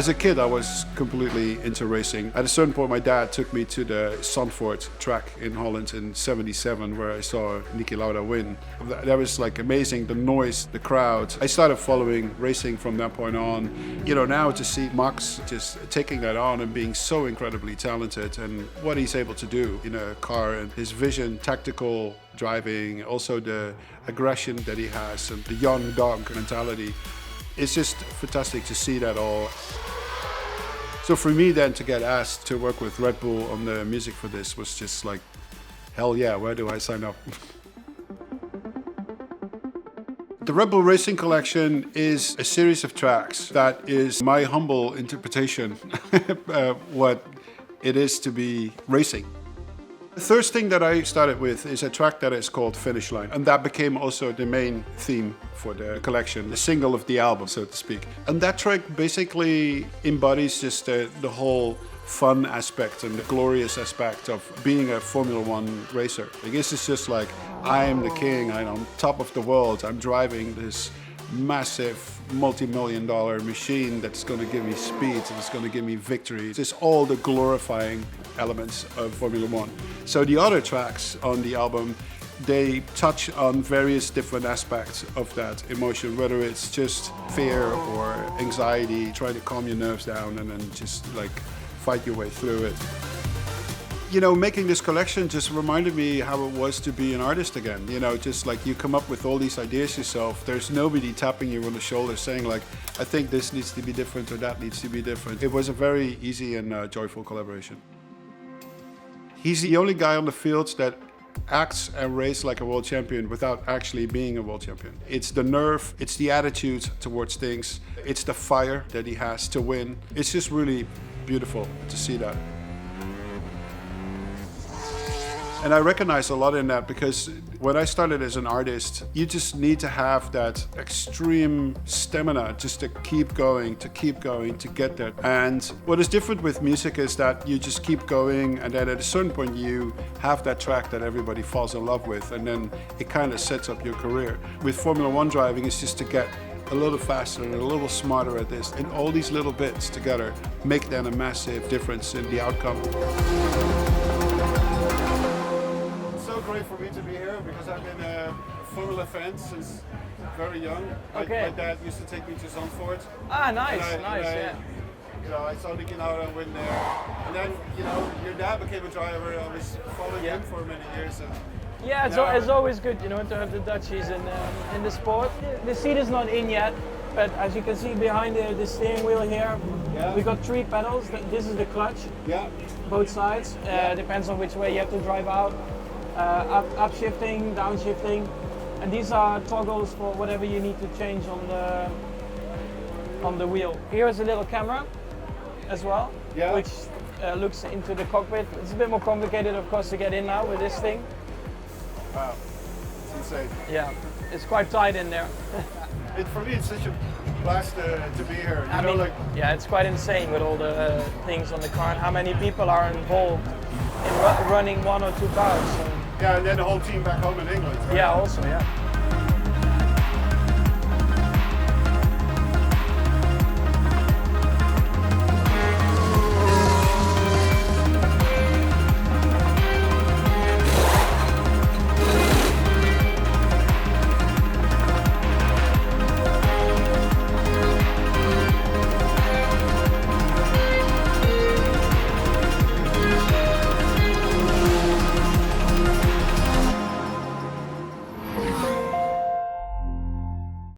As a kid, I was completely into racing. At a certain point, my dad took me to the Zandvoort track in Holland in '77, where I saw Niki Lauda win. That was like amazing, the noise, the crowd. I started following racing from that point on. You know, now to see Max just taking that on and being so incredibly talented and what he's able to do in a car and his vision, tactical driving, also the aggression that he has and the young dog mentality. It's just fantastic to see that all. So for me then to get asked to work with Red Bull on the music for this was just like, hell yeah, where do I sign up? The Red Bull Racing Collection is a series of tracks that is my humble interpretation what it is to be racing. The first thing that I started with is a track that is called Finish Line, and that became also the main theme for the collection, the single of the album, so to speak. And that track basically embodies just the whole fun aspect and the glorious aspect of being a Formula One racer. I guess it's just like, I am the king, I'm on top of the world, I'm driving this massive multi-million-dollar machine that's going to give me speed and it's going to give me victory. It's all the glorifying elements of Formula One. So the other tracks on the album, they touch on various different aspects of that emotion, whether it's just fear or anxiety, trying to calm your nerves down and then just like fight your way through it. You know, making this collection just reminded me how it was to be an artist again. You know, just like you come up with all these ideas yourself. There's nobody tapping you on the shoulder saying like, I think this needs to be different or that needs to be different. It was a very easy and joyful collaboration. He's the only guy on the field that acts and races like a world champion without actually being a world champion. It's the nerve, it's the attitude towards things, it's the fire that he has to win. It's just really beautiful to see that. And I recognize a lot in that because when I started as an artist, you just need to have that extreme stamina just to keep going, to get there. And what is different with music is that you just keep going and then at a certain point you have that track that everybody falls in love with and then it kind of sets up your career. With Formula One driving, it's just to get a little faster and a little smarter at this. And all these little bits together make then a massive difference in the outcome. Great for me to be here because I've been a Formula fan since very young. Okay. My dad used to take me to Zandvoort. Ah, nice, yeah. You know, I saw Niki Lauda win there, and then you know your dad became a driver. I was following him for many years. And yeah, it's always good, you know, to have the Dutchies in the sport. The seat is not in yet, but as you can see behind the steering wheel here, we got 3 pedals. This is the clutch. Yeah. Both sides. Depends on which way you have to drive out. Up shifting, down shifting, and these are toggles for whatever you need to change on the wheel. Here is a little camera as well, which looks into the cockpit. It's a bit more complicated, of course, to get in now with this thing. Wow, it's insane. Yeah, it's quite tight in there. For me, it's such a blast to be here. I mean, yeah, it's quite insane with all the things on the car and how many people are involved in running 1 or 2 cars. So. Yeah, and then the whole team back home in England. Right? Yeah, also, yeah.